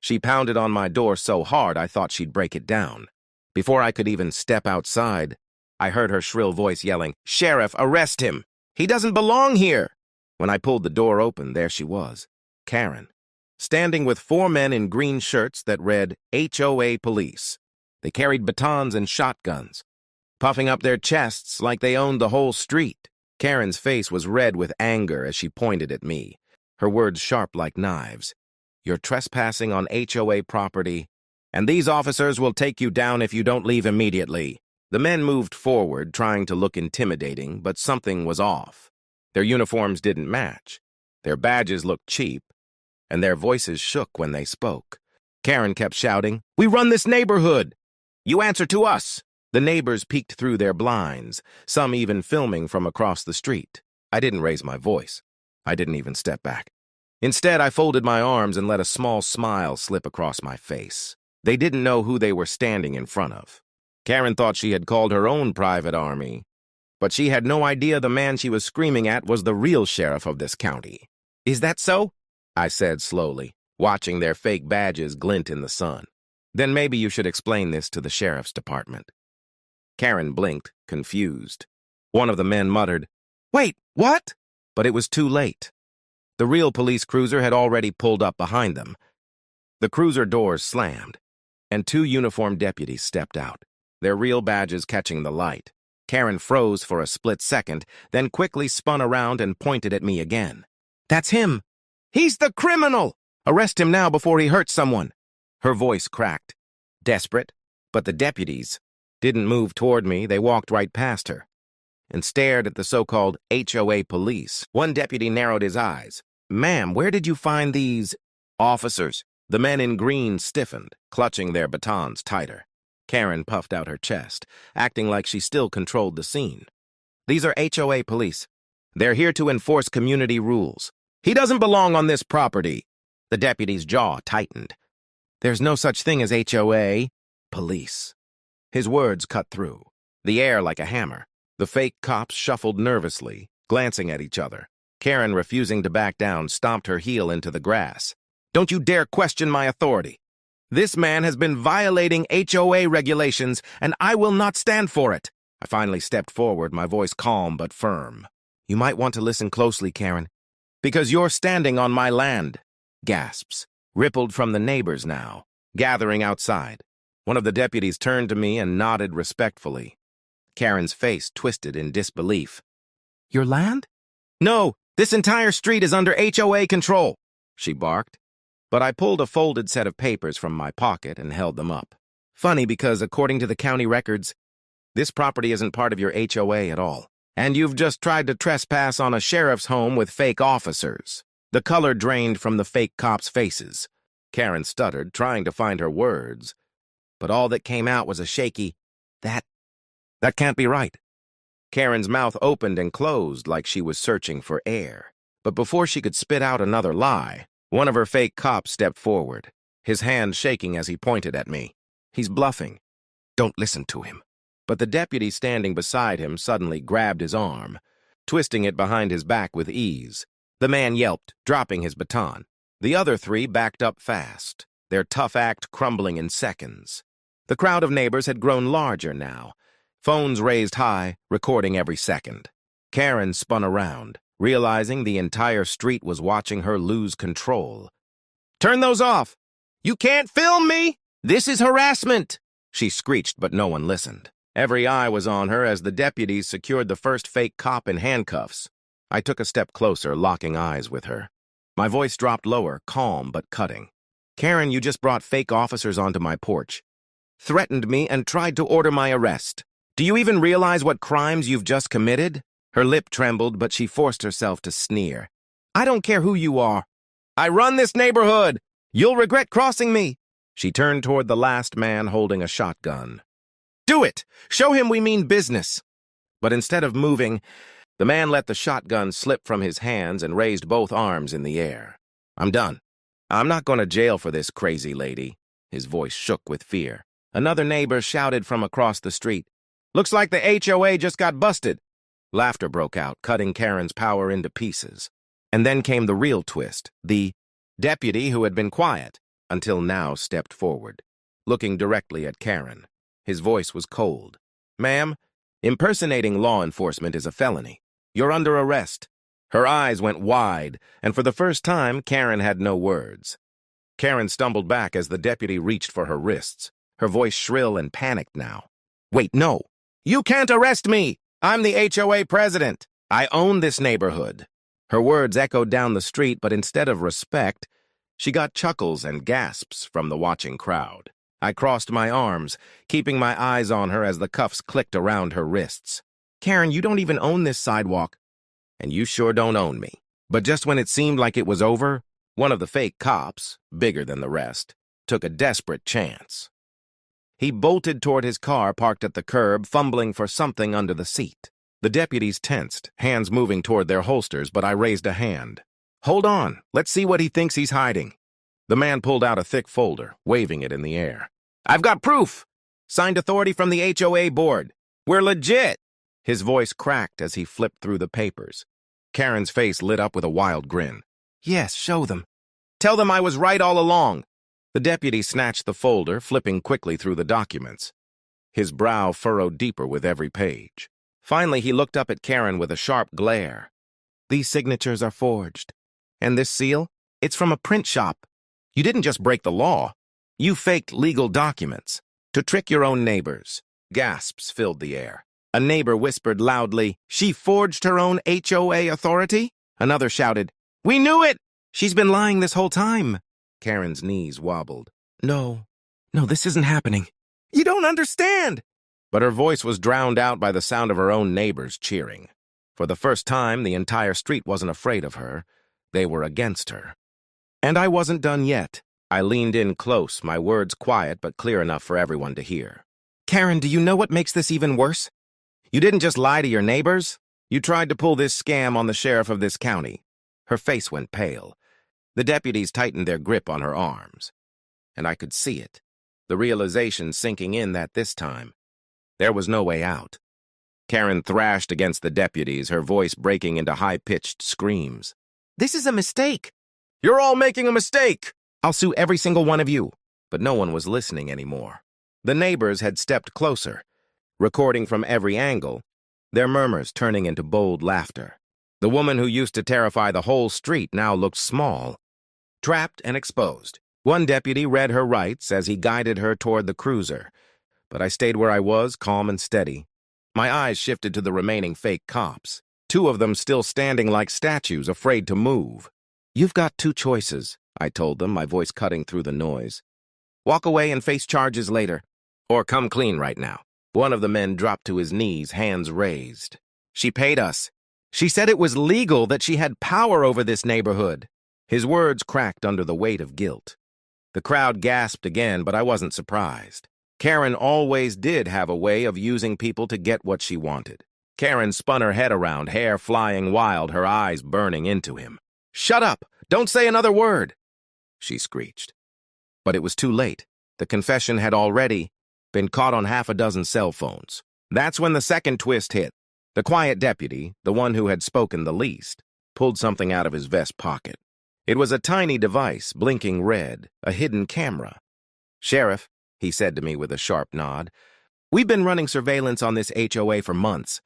She pounded on my door so hard I thought she'd break it down. Before I could even step outside, I heard her shrill voice yelling, "Sheriff, arrest him! He doesn't belong here!" When I pulled the door open, there she was, Karen, standing with 4 men in green shirts that read HOA Police. They carried batons and shotguns, puffing up their chests like they owned the whole street. Karen's face was red with anger as she pointed at me, her words sharp like knives. "You're trespassing on HOA property, and these officers will take you down if you don't leave immediately." The men moved forward, trying to look intimidating, but something was off. Their uniforms didn't match, their badges looked cheap, and their voices shook when they spoke. Karen kept shouting, "We run this neighborhood! You answer to us!" The neighbors peeked through their blinds, some even filming from across the street. I didn't raise my voice. I didn't even step back. Instead, I folded my arms and let a small smile slip across my face. They didn't know who they were standing in front of. Karen thought she had called her own private army, but she had no idea the man she was screaming at was the real sheriff of this county. "Is that so?" I said slowly, watching their fake badges glint in the sun. "Then maybe you should explain this to the sheriff's department." Karen blinked, confused. One of the men muttered, "Wait, what?" But it was too late. The real police cruiser had already pulled up behind them. The cruiser doors slammed, and 2 uniformed deputies stepped out, their real badges catching the light. Karen froze for a split second, then quickly spun around and pointed at me again. "That's him! He's the criminal! Arrest him now before he hurts someone!" Her voice cracked, desperate, but the deputies didn't move toward me. They walked right past her and stared at the so-called HOA police. One deputy narrowed his eyes. "Ma'am, where did you find these officers?" The men in green stiffened, clutching their batons tighter. Karen puffed out her chest, acting like she still controlled the scene. "These are HOA police. They're here to enforce community rules. He doesn't belong on this property." The deputy's jaw tightened. "There's no such thing as HOA police." His words cut through, the air like a hammer. The fake cops shuffled nervously, glancing at each other. Karen, refusing to back down, stomped her heel into the grass. "Don't you dare question my authority. This man has been violating HOA regulations, and I will not stand for it." I finally stepped forward, my voice calm but firm. "You might want to listen closely, Karen, because you're standing on my land." Gasps rippled from the neighbors now, gathering outside. One of the deputies turned to me and nodded respectfully. Karen's face twisted in disbelief. "Your land?" "No, this entire street is under HOA control," she barked. But I pulled a folded set of papers from my pocket and held them up. "Funny, because according to the county records, this property isn't part of your HOA at all. And you've just tried to trespass on a sheriff's home with fake officers." The color drained from the fake cops' faces. Karen stuttered, trying to find her words, but all that came out was a shaky, That can't be right." Karen's mouth opened and closed like she was searching for air. But before she could spit out another lie, one of her fake cops stepped forward, his hand shaking as he pointed at me. "He's bluffing. Don't listen to him." But the deputy standing beside him suddenly grabbed his arm, twisting it behind his back with ease. The man yelped, dropping his baton. The other 3 backed up fast, their tough act crumbling in seconds. The crowd of neighbors had grown larger now, phones raised high, recording every second. Karen spun around, realizing the entire street was watching her lose control. "Turn those off! You can't film me! This is harassment!" she screeched, but no one listened. Every eye was on her as the deputies secured the first fake cop in handcuffs. I took a step closer, locking eyes with her. My voice dropped lower, calm but cutting. "Karen, you just brought fake officers onto my porch, threatened me, and tried to order my arrest. Do you even realize what crimes you've just committed?" Her lip trembled, but she forced herself to sneer. "I don't care who you are. I run this neighborhood. You'll regret crossing me." She turned toward the last man holding a shotgun. "Do it! Show him we mean business." But instead of moving, the man let the shotgun slip from his hands and raised both arms in the air. "I'm done. I'm not going to jail for this crazy lady." His voice shook with fear. Another neighbor shouted from across the street, "Looks like the HOA just got busted." Laughter broke out, cutting Karen's power into pieces. And then came the real twist. The deputy who had been quiet until now stepped forward, looking directly at Karen. His voice was cold. "Ma'am, impersonating law enforcement is a felony. You're under arrest." Her eyes went wide, and for the first time, Karen had no words. Karen stumbled back as the deputy reached for her wrists, her voice shrill and panicked now. "Wait, no! You can't arrest me! I'm the HOA president! I own this neighborhood!" Her words echoed down the street, but instead of respect, she got chuckles and gasps from the watching crowd. I crossed my arms, keeping my eyes on her as the cuffs clicked around her wrists. "Karen, you don't even own this sidewalk. And you sure don't own me." But just when it seemed like it was over, one of the fake cops, bigger than the rest, took a desperate chance. He bolted toward his car parked at the curb, fumbling for something under the seat. The deputies tensed, hands moving toward their holsters, but I raised a hand. "Hold on, let's see what he thinks he's hiding." The man pulled out a thick folder, waving it in the air. "I've got proof! Signed authority from the HOA board. We're legit!" His voice cracked as he flipped through the papers. Karen's face lit up with a wild grin. "Yes, show them. Tell them I was right all along." The deputy snatched the folder, flipping quickly through the documents. His brow furrowed deeper with every page. Finally, he looked up at Karen with a sharp glare. "These signatures are forged. And this seal? It's from a print shop. You didn't just break the law. You faked legal documents to trick your own neighbors." Gasps filled the air. A neighbor whispered loudly, "She forged her own HOA authority?" Another shouted, "We knew it! She's been lying this whole time." Karen's knees wobbled. No, this isn't happening. You don't understand!" But her voice was drowned out by the sound of her own neighbors cheering. For the first time, the entire street wasn't afraid of her. They were against her. And I wasn't done yet. I leaned in close, my words quiet but clear enough for everyone to hear. "Karen, do you know what makes this even worse? You didn't just lie to your neighbors. You tried to pull this scam on the sheriff of this county." Her face went pale. The deputies tightened their grip on her arms. And I could see it, the realization sinking in that this time, there was no way out. Karen thrashed against the deputies, her voice breaking into high-pitched screams. "This is a mistake. You're all making a mistake. I'll sue every single one of you." But no one was listening anymore. The neighbors had stepped closer, recording from every angle, their murmurs turning into bold laughter. The woman who used to terrify the whole street now looked small, trapped and exposed. One deputy read her rights as he guided her toward the cruiser, but I stayed where I was, calm and steady. My eyes shifted to the remaining fake cops, two of them still standing like statues, afraid to move. "You've got two choices," I told them, my voice cutting through the noise. "Walk away and face charges later, or come clean right now." One of the men dropped to his knees, hands raised. "She paid us. She said it was legal, that she had power over this neighborhood." His words cracked under the weight of guilt. The crowd gasped again, but I wasn't surprised. Karen always did have a way of using people to get what she wanted. Karen spun her head around, hair flying wild, her eyes burning into him. "Shut up! Don't say another word!" she screeched. But it was too late. The confession had already been caught on half a dozen cell phones. That's when the second twist hit. The quiet deputy, the one who had spoken the least, pulled something out of his vest pocket. It was a tiny device, blinking red, a hidden camera. "Sheriff," he said to me with a sharp nod, "we've been running surveillance on this HOA for months.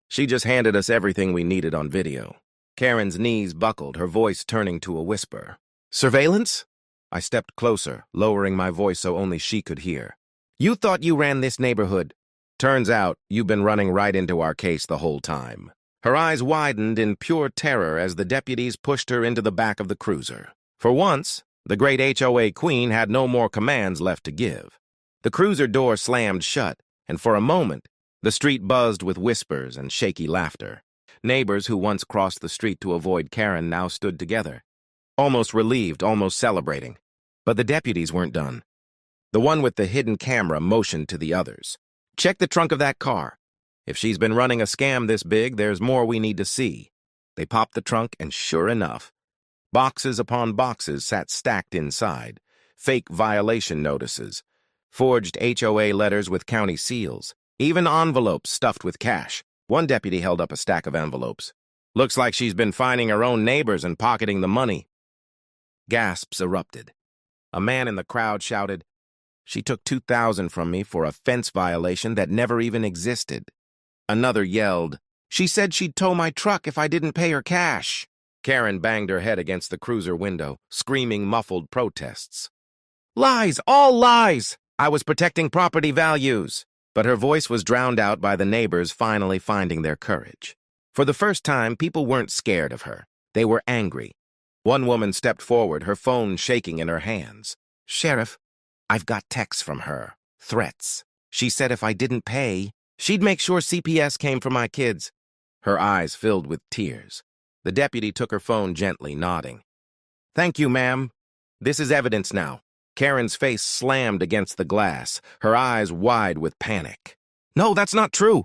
She just handed us everything we needed on video." Karen's knees buckled, her voice turning to a whisper. "Surveillance?" I stepped closer, lowering my voice so only she could hear. "You thought you ran this neighborhood. Turns out you've been running right into our case the whole time." Her eyes widened in pure terror as the deputies pushed her into the back of the cruiser. For once, the great HOA queen had no more commands left to give. The cruiser door slammed shut, and for a moment, the street buzzed with whispers and shaky laughter. Neighbors who once crossed the street to avoid Karen now stood together, almost relieved, almost celebrating. But the deputies weren't done. The one with the hidden camera motioned to the others. "Check the trunk of that car. If she's been running a scam this big, there's more we need to see." They popped the trunk, and sure enough, boxes upon boxes sat stacked inside, fake violation notices, forged HOA letters with county seals, even envelopes stuffed with cash. One deputy held up a stack of envelopes. "Looks like she's been finding her own neighbors and pocketing the money." Gasps erupted. A man in the crowd shouted, "She took $2,000 from me for a fence violation that never even existed." Another yelled, "She said she'd tow my truck if I didn't pay her cash." Karen banged her head against the cruiser window, screaming muffled protests. "Lies! All lies! I was protecting property values." But her voice was drowned out by the neighbors finally finding their courage. For the first time, people weren't scared of her. They were angry. One woman stepped forward, her phone shaking in her hands. "Sheriff, I've got texts from her. Threats. She said if I didn't pay, she'd make sure CPS came for my kids." Her eyes filled with tears. The deputy took her phone gently, nodding. "Thank you, ma'am. This is evidence now." Karen's face slammed against the glass, her eyes wide with panic. "No, that's not true.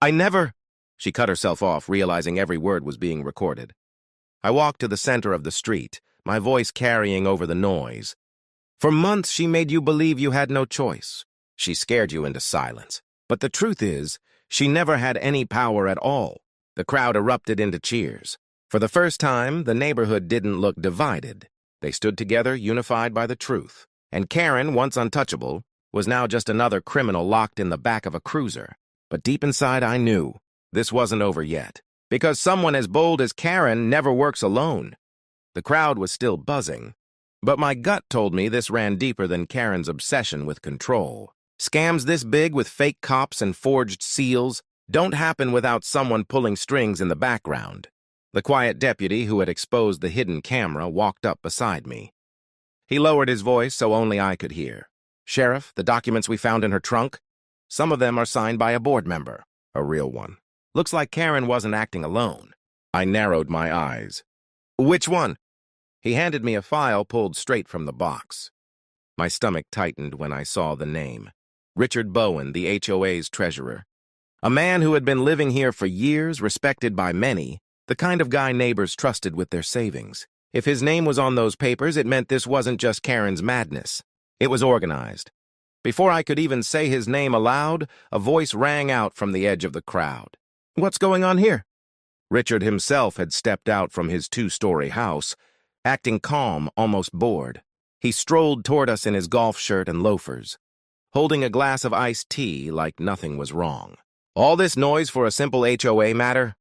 I never—" She cut herself off, realizing every word was being recorded. I walked to the center of the street, my voice carrying over the noise. "For months she made you believe you had no choice. She scared you into silence. But the truth is, she never had any power at all." The crowd erupted into cheers. For the first time, the neighborhood didn't look divided. They stood together, unified by the truth. And Karen, once untouchable, was now just another criminal locked in the back of a cruiser. But deep inside, I knew this wasn't over yet. Because someone as bold as Karen never works alone. The crowd was still buzzing. But my gut told me this ran deeper than Karen's obsession with control. Scams this big with fake cops and forged seals don't happen without someone pulling strings in the background. The quiet deputy who had exposed the hidden camera walked up beside me. He lowered his voice so only I could hear. "Sheriff, the documents we found in her trunk, some of them are signed by a board member." A real one. Looks like Karen wasn't acting alone. I narrowed my eyes. "Which one?" He handed me a file pulled straight from the box. My stomach tightened when I saw the name. Richard Bowen, the HOA's treasurer. A man who had been living here for years, respected by many, the kind of guy neighbors trusted with their savings. If his name was on those papers, it meant this wasn't just Karen's madness. It was organized. Before I could even say his name aloud, a voice rang out from the edge of the crowd. "What's going on here?" Richard himself had stepped out from his two-story house, acting calm, almost bored. He strolled toward us in his golf shirt and loafers, holding a glass of iced tea like nothing was wrong. "All this noise for a simple HOA matter?"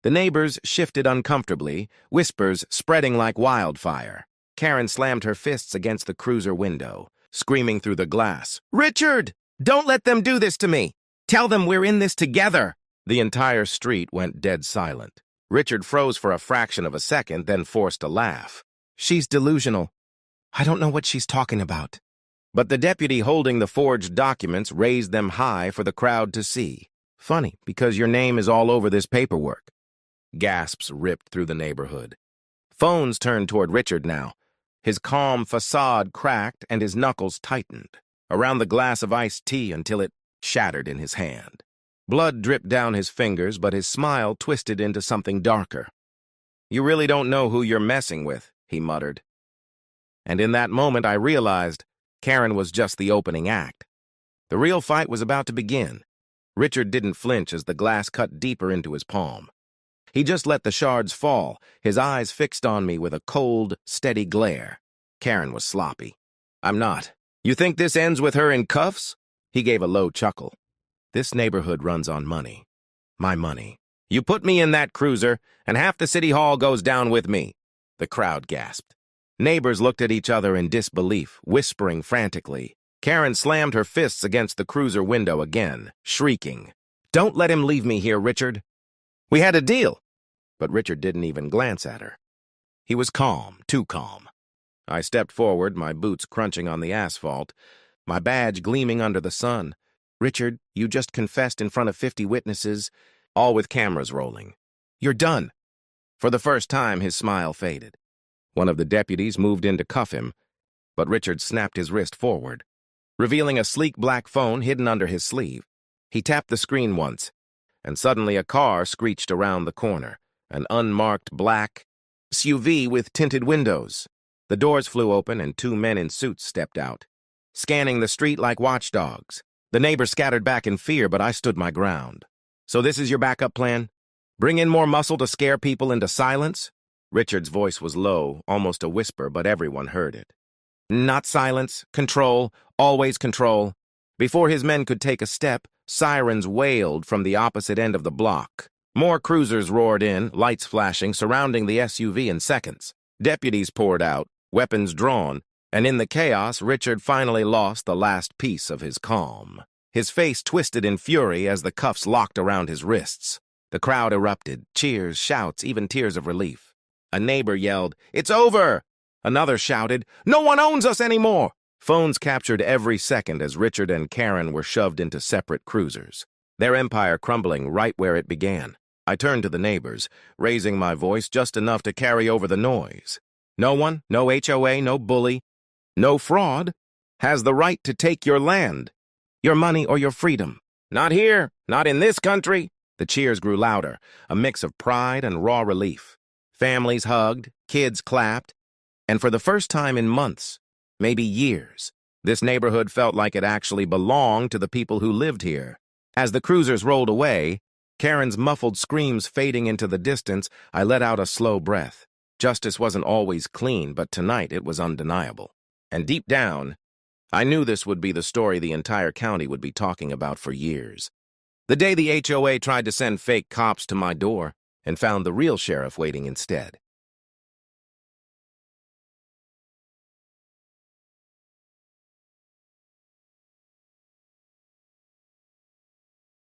The neighbors shifted uncomfortably, whispers spreading like wildfire. Karen slammed her fists against the cruiser window, screaming through the glass, "Richard! Don't let them do this to me! Tell them we're in this together!" The entire street went dead silent. Richard froze for a fraction of a second, then forced a laugh. "She's delusional. I don't know what she's talking about." But the deputy holding the forged documents raised them high for the crowd to see. "Funny, because your name is all over this paperwork." Gasps ripped through the neighborhood. Phones turned toward Richard now. His calm facade cracked and his knuckles tightened around the glass of iced tea until it shattered in his hand. Blood dripped down his fingers, but his smile twisted into something darker. "You really don't know who you're messing with," he muttered. And in that moment I realized Karen was just the opening act. The real fight was about to begin. Richard didn't flinch as the glass cut deeper into his palm. He just let the shards fall, his eyes fixed on me with a cold, steady glare. Karen was sloppy. "I'm not. You think this ends with her in cuffs?" He gave a low chuckle. "This neighborhood runs on money. My money. You put me in that cruiser, and half the city hall goes down with me." The crowd gasped. Neighbors looked at each other in disbelief, whispering frantically. Karen slammed her fists against the cruiser window again, shrieking, "Don't let him leave me here, Richard. We had a deal." But Richard didn't even glance at her. He was calm, too calm. I stepped forward, my boots crunching on the asphalt, my badge gleaming under the sun. "Richard, you just confessed in front of 50 witnesses, all with cameras rolling. You're done." For the first time, his smile faded. One of the deputies moved in to cuff him, but Richard snapped his wrist forward, revealing a sleek black phone hidden under his sleeve. He tapped the screen once, and suddenly a car screeched around the corner, an unmarked black SUV with tinted windows. The doors flew open and 2 men in suits stepped out, scanning the street like watchdogs. The neighbors scattered back in fear, but I stood my ground. "So this is your backup plan? Bring in more muscle to scare people into silence?" Richard's voice was low, almost a whisper, but everyone heard it. Not silence, control, always control. Before his men could take a step, sirens wailed from the opposite end of the block. More cruisers roared in, lights flashing, surrounding the SUV in seconds. Deputies poured out, weapons drawn, and in the chaos, Richard finally lost the last piece of his calm. His face twisted in fury as the cuffs locked around his wrists. The crowd erupted, cheers, shouts, even tears of relief. A neighbor yelled, "It's over!" Another shouted, "No one owns us anymore!" Phones captured every second as Richard and Karen were shoved into separate cruisers, their empire crumbling right where it began. I turned to the neighbors, raising my voice just enough to carry over the noise. No one, no HOA, no bully, no fraud, has the right to take your land, your money, or your freedom. Not here, not in this country. The cheers grew louder, a mix of pride and raw relief. Families hugged, kids clapped, and for the first time in months, maybe years, this neighborhood felt like it actually belonged to the people who lived here. As the cruisers rolled away, Karen's muffled screams fading into the distance, I let out a slow breath. Justice wasn't always clean, but tonight it was undeniable. And deep down, I knew this would be the story the entire county would be talking about for years. The day the HOA tried to send fake cops to my door and found the real sheriff waiting instead.